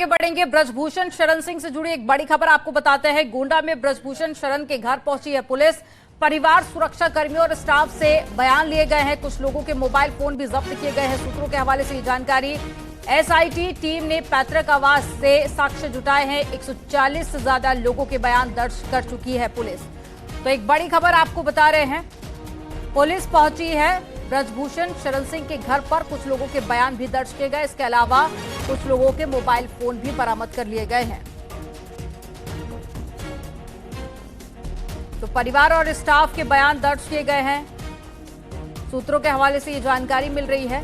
आगे बढ़ेंगे। ब्रजभूषण शरण सिंह से जुड़ी एक बड़ी खबर आपको बताते हैं। गोंडा में ब्रजभूषण शरण के घर पहुंची है पुलिस। परिवार, सुरक्षा कर्मियों और स्टाफ से बयान लिए गए हैं। कुछ लोगों के मोबाइल फोन भी जब्त किए गए हैं। सूत्रों के हवाले से ये जानकारी। एसआईटी टीम ने पैतृक आवास से साक्ष्य जुटाए हैं। 140 से ज्यादा लोगों के बयान दर्ज कर चुकी है पुलिस। तो एक बड़ी खबर आपको बता रहे हैं, पुलिस पहुंची है ब्रजभूषण शरण सिंह के घर पर। कुछ लोगों के बयान भी दर्ज किए गए। इसके अलावा कुछ लोगों के मोबाइल फोन भी बरामद कर लिए गए हैं। तो परिवार और स्टाफ के बयान दर्ज किए गए हैं। सूत्रों के हवाले से ये जानकारी मिल रही है।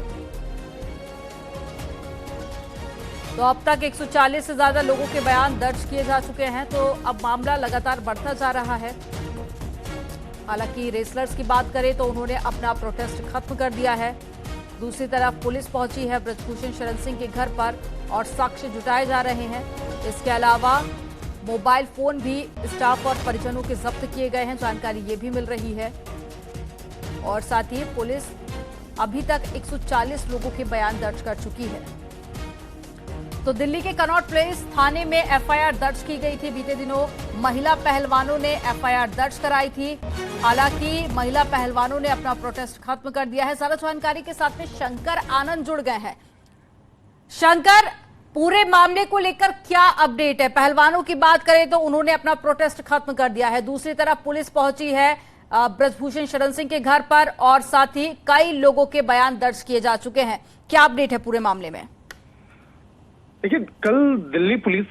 तो अब तक 140 से ज्यादा लोगों के बयान दर्ज किए जा चुके हैं। तो अब मामला लगातार बढ़ता जा रहा है। हालांकि रेसलर्स की बात करें तो उन्होंने अपना प्रोटेस्ट खत्म कर दिया है। दूसरी तरफ पुलिस पहुंची है ब्रजभूषण शरण सिंह के घर पर और साक्ष्य जुटाए जा रहे हैं। इसके अलावा मोबाइल फोन भी स्टाफ और परिजनों के जब्त किए गए हैं, जानकारी ये भी मिल रही है। और साथ ही पुलिस अभी तक 140 लोगों के बयान दर्ज कर चुकी है। तो दिल्ली के कनॉट प्लेस थाने में एफआईआर दर्ज की गई थी। बीते दिनों महिला पहलवानों ने एफआईआर दर्ज कराई थी। हालांकि महिला पहलवानों ने अपना प्रोटेस्ट खत्म कर दिया है। ज्यादा जानकारी के साथ में शंकर आनंद जुड़ गए हैं। शंकर, पूरे मामले को लेकर क्या अपडेट है? पहलवानों की बात करें तो उन्होंने अपना प्रोटेस्ट खत्म कर दिया है। दूसरी तरफ पुलिस पहुंची है ब्रजभूषण शरण सिंह के घर पर और साथ ही कई लोगों के बयान दर्ज किए जा चुके हैं। क्या अपडेट है पूरे मामले में? देखिए, कल दिल्ली पुलिस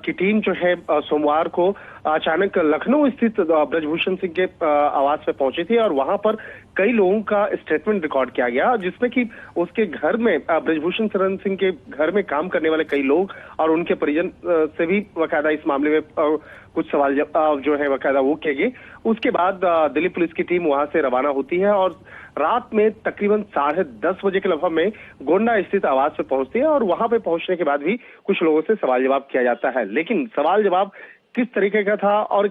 की टीम जो है सोमवार को अचानक लखनऊ स्थित ब्रजभूषण सिंह के आवास पे पहुंची थी और वहां पर कई लोगों का स्टेटमेंट रिकॉर्ड किया गया, जिसमें कि उसके घर में ब्रजभूषण शरण सिंह के घर में काम करने वाले कई लोग और उनके परिजन से भी बाकायदा इस मामले में कुछ सवाल जो है बाकायदा वो किए गए। उसके बाद दिल्ली पुलिस की टीम वहां से रवाना होती है और रात में तकरीबन 10:30 बजे के लगभग में गोंडा स्थित आवास पे पहुंचती है और वहां पे पहुंचने के बाद भी कुछ लोगों से सवाल जवाब किया जाता है। लेकिन सवाल जवाब किस तरीके का था और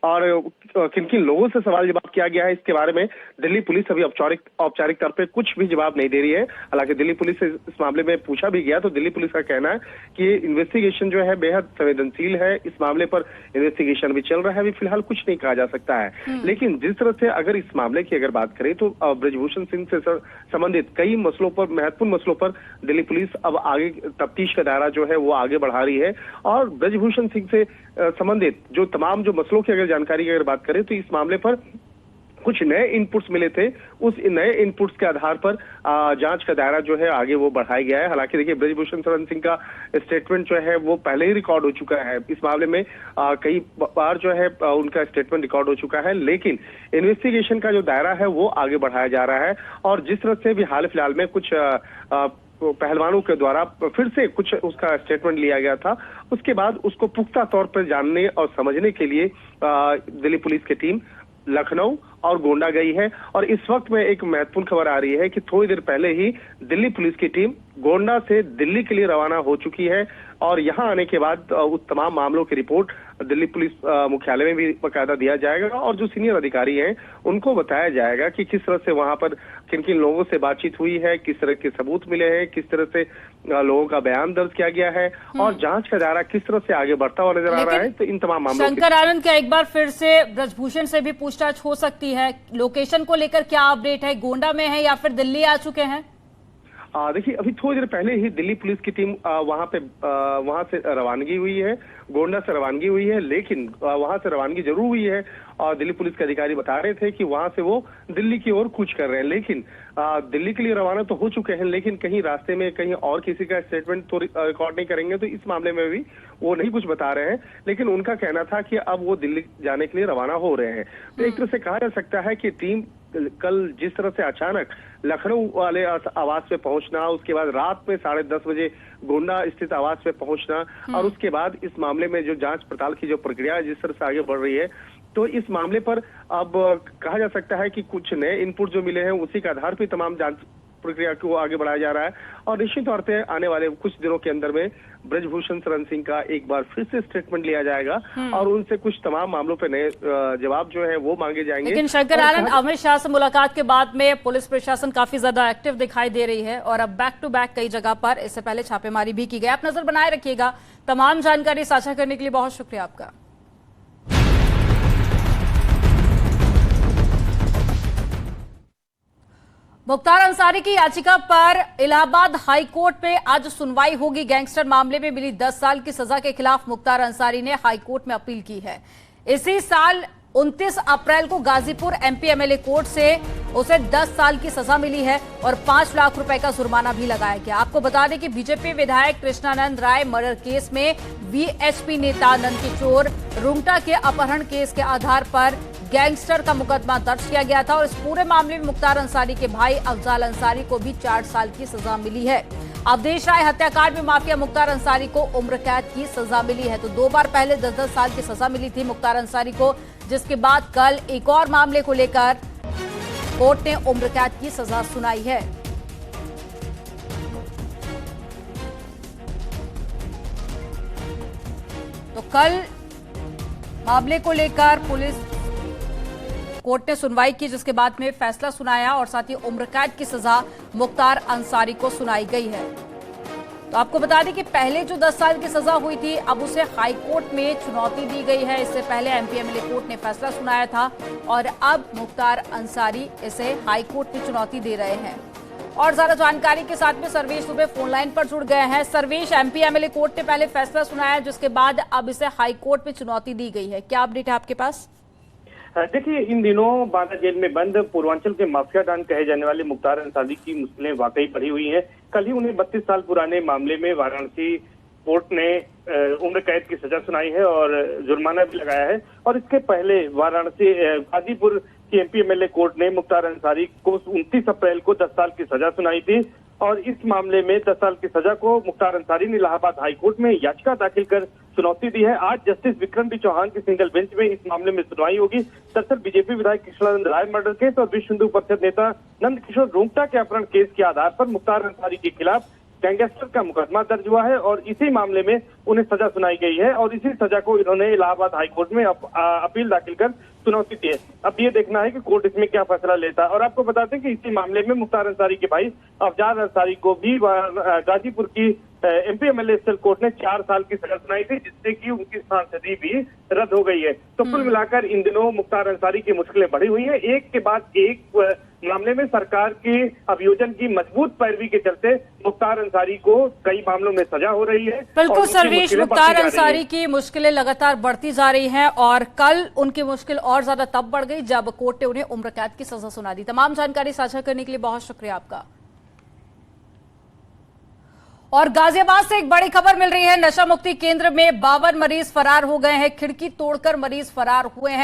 किन किन लोगों से सवाल जवाब किया गया है, इसके बारे में दिल्ली पुलिस अभी औपचारिक तौर पे कुछ भी जवाब नहीं दे रही है। हालांकि दिल्ली पुलिस से इस मामले में पूछा भी गया तो दिल्ली पुलिस का कहना है कि ये इन्वेस्टिगेशन जो है बेहद संवेदनशील है। इस मामले पर इन्वेस्टिगेशन भी चल रहा है, अभी फिलहाल कुछ नहीं कहा जा सकता है। लेकिन जिस तरह से अगर इस मामले की अगर बात करें तो ब्रजभूषण सिंह से संबंधित कई मसलों पर, महत्वपूर्ण मसलों पर दिल्ली पुलिस अब आगे तफ्तीश का दायरा जो है वो आगे बढ़ा रही है। और ब्रजभूषण सिंह से संबंधित जो तमाम जो मसलों की अगर जानकारी की अगर बात करें तो इस मामले पर कुछ नए इनपुट्स मिले थे। उस नए इनपुट्स के आधार पर जांच का दायरा जो है आगे वो बढ़ाया गया है। हालांकि देखिए, ब्रजभूषण शरण सिंह का स्टेटमेंट जो है वो पहले ही रिकॉर्ड हो चुका है। इस मामले में कई बार जो है उनका स्टेटमेंट रिकॉर्ड हो चुका है, लेकिन इन्वेस्टिगेशन का जो दायरा है वो आगे बढ़ाया जा रहा है। और जिस तरह से भी हाल फिलहाल में कुछ पहलवानों के द्वारा फिर से कुछ उसका स्टेटमेंट लिया गया था, उसके बाद उसको पुख्ता तौर पर जानने और समझने के लिए दिल्ली पुलिस की टीम लखनऊ और गोंडा गई है। और इस वक्त में एक महत्वपूर्ण खबर आ रही है कि थोड़ी देर पहले ही दिल्ली पुलिस की टीम गोंडा से दिल्ली के लिए रवाना हो चुकी है और यहां आने के बाद उस तमाम मामलों की रिपोर्ट दिल्ली पुलिस मुख्यालय में भी बाकायदा दिया जाएगा और जो सीनियर अधिकारी हैं उनको बताया जाएगा कि किस तरह से वहां पर किन किन लोगों से बातचीत हुई है, किस तरह के सबूत मिले हैं, किस तरह से लोगों का बयान दर्ज किया गया है और जांच का दायरा किस तरह से आगे बढ़ता हुआ नजर आ रहा है। तो इन तमाम मामलों शंकर आनंद, क्या एक बार फिर से ब्रजभूषण से भी पूछताछ हो सकती है? लोकेशन को लेकर क्या अपडेट है? गोंडा में है या फिर दिल्ली आ चुके हैं? देखिए, अभी थोड़ी देर पहले ही दिल्ली पुलिस की टीम वहां से रवानगी हुई है, गोंडा से रवानगी हुई है, लेकिन वहां से रवानगी जरूर हुई है और दिल्ली पुलिस के अधिकारी बता रहे थे कि वहां से वो दिल्ली की ओर कूच कर रहे हैं। लेकिन दिल्ली के लिए रवाना तो हो चुके हैं, लेकिन कहीं रास्ते में कहीं और किसी का स्टेटमेंट तो रिकॉर्ड नहीं करेंगे, तो इस मामले में भी वो नहीं कुछ बता रहे हैं। लेकिन उनका कहना था कि अब वो दिल्ली जाने के लिए रवाना हो रहे हैं। तो एक तरह से कहा जा सकता है कि टीम कल जिस तरह से अचानक लखनऊ वाले आवास पे पहुंचना, उसके बाद रात में 10:30 बजे गोंडा स्थित आवास पे पहुंचना और उसके बाद इस मामले में जो जांच पड़ताल की जो प्रक्रिया है जिस तरह से आगे बढ़ रही है, तो इस मामले पर अब कहा जा सकता है कि कुछ नए इनपुट जो मिले हैं उसी के आधार पर तमाम जांच प्रक्रिया को आगे बढ़ाया जा रहा है और निश्चित तौर पे आने वाले कुछ दिनों के अंदर में ब्रजभूषण शरण सिंह का एक बार फिर से स्टेटमेंट लिया जाएगा और उनसे कुछ तमाम मामलों पे नए जवाब जो है वो मांगे जाएंगे। लेकिन शंकर आनंद, अमित शाह से मुलाकात के बाद में पुलिस प्रशासन काफी ज्यादा एक्टिव दिखाई दे रही है और अब बैक टू बैक कई जगह पर इससे पहले छापेमारी भी की गई। आप नजर बनाए रखिएगा। तमाम जानकारी साझा करने के लिए बहुत शुक्रिया आपका। मुख्तार अंसारी की याचिका पर इलाहाबाद हाई कोर्ट में आज सुनवाई होगी। गैंगस्टर मामले में मिली 10 साल की सजा के खिलाफ मुख्तार अंसारी ने हाई कोर्ट में अपील की है। इसी साल 29 अप्रैल को गाजीपुर एमपी एमएलए कोर्ट से उसे 10 साल की सजा मिली है और 5 लाख रुपए का जुर्माना भी लगाया गया। आपको बता दें कि बीजेपी विधायक कृष्णानंद राय मर्डर केस में वीएचपी नेता नंदकिशोर रुंगटा के अपहरण केस के आधार पर गैंगस्टर का मुकदमा दर्ज किया गया था और इस पूरे मामले में मुख्तार अंसारी के भाई अफजाल अंसारी को भी 4 साल की सजा मिली है। अवधेश राय हत्याकांड में माफिया मुख्तार अंसारी को उम्र कैद की सजा मिली है। तो 2 बार पहले 10-10 साल की सजा मिली थी मुख्तार अंसारी को, जिसके बाद कल एक और मामले को लेकर कोर्ट ने उम्र कैद की सजा सुनाई है। तो कल मामले को लेकर पुलिस कोर्ट ने सुनवाई की, जिसके बाद में फैसला सुनाया और साथ ही उम्र कैद की सजा मुख्तार अंसारी को सुनाई गई है। तो आपको बता दें कि पहले जो 10 साल की सजा हुई थी अब उसे हाई कोर्ट में चुनौती दी गई है। इससे पहले एमपी एमएलए कोर्ट ने फैसला सुनाया था और अब मुख्तार अंसारी इसे हाई कोर्ट में चुनौती दे रहे हैं। और ज्यादा जानकारी के साथ में सर्वेश दुबे फोन लाइन पर जुड़ गए हैं। सर्वेश, एमपी एमएलए कोर्ट ने पहले फैसला सुनाया जिसके बाद अब इसे हाई कोर्ट में चुनौती दी गई है, क्या अपडेट है आपके पास? देखिए, इन दिनों बांदा जेल में बंद पूर्वांचल के माफिया डॉन कहे जाने वाले मुख्तार अंसारी की मुश्किलें वाकई बढ़ी हुई हैं। कल ही उन्हें 32 साल पुराने मामले में वाराणसी कोर्ट ने उम्र कैद की सजा सुनाई है और जुर्माना भी लगाया है। और इसके पहले वाराणसी गाजीपुर की एमपी एमएलए कोर्ट ने मुख्तार अंसारी को 29 अप्रैल को 10 साल की सजा सुनाई थी और इस मामले में 10 साल की सजा को मुख्तार अंसारी ने इलाहाबाद हाई कोर्ट में याचिका दाखिल कर चुनौती दी है। आज जस्टिस विक्रम बी चौहान की सिंगल बेंच में इस मामले में सुनवाई होगी। दरअसल बीजेपी विधायक कृष्णानंद राय मर्डर केस और विश्व हिंदू परिषद नेता नंदकिशोर रुंगटा के अपहरण केस के आधार पर मुख्तार अंसारी के खिलाफ गैंगस्टर का मुकदमा दर्ज हुआ है और इसी मामले में उन्हें सजा सुनाई गई है और इसी सजा को इन्होंने इलाहाबाद हाई कोर्ट में अपील दाखिल कर चुनौती दी है। अब ये देखना है कि कोर्ट इसमें क्या फैसला लेता है। और आपको बताते हैं कि इसी मामले में मुख्तार अंसारी के भाई अफजाल अंसारी को भी गाजीपुर की एमपी एमएलए स्पेशल कोर्ट ने 4 साल की सजा सुनाई थी, जिससे कि उनकी सांसदी भी रद्द हो गई है। तो कुल मिलाकर इन दिनों मुख्तार अंसारी की मुश्किलें बढ़ी हुई है। एक के बाद एक मामले में सरकार के अभियोजन की मजबूत पैरवी के चलते मुख्तार अंसारी को कई मामलों में सजा हो रही है। बिल्कुल सर्वेश, मुख्तार अंसारी की मुश्किलें लगातार बढ़ती जा रही हैं और कल उनकी मुश्किल और ज्यादा तब बढ़ गई जब कोर्ट ने उन्हें उम्र कैद की सजा सुना दी। तमाम जानकारी साझा करने के लिए बहुत शुक्रिया आपका। और गाजियाबाद से एक बड़ी खबर मिल रही है। नशा मुक्ति केंद्र में 52 मरीज फरार हो गए हैं। खिड़की तोड़कर मरीज फरार हुए हैं।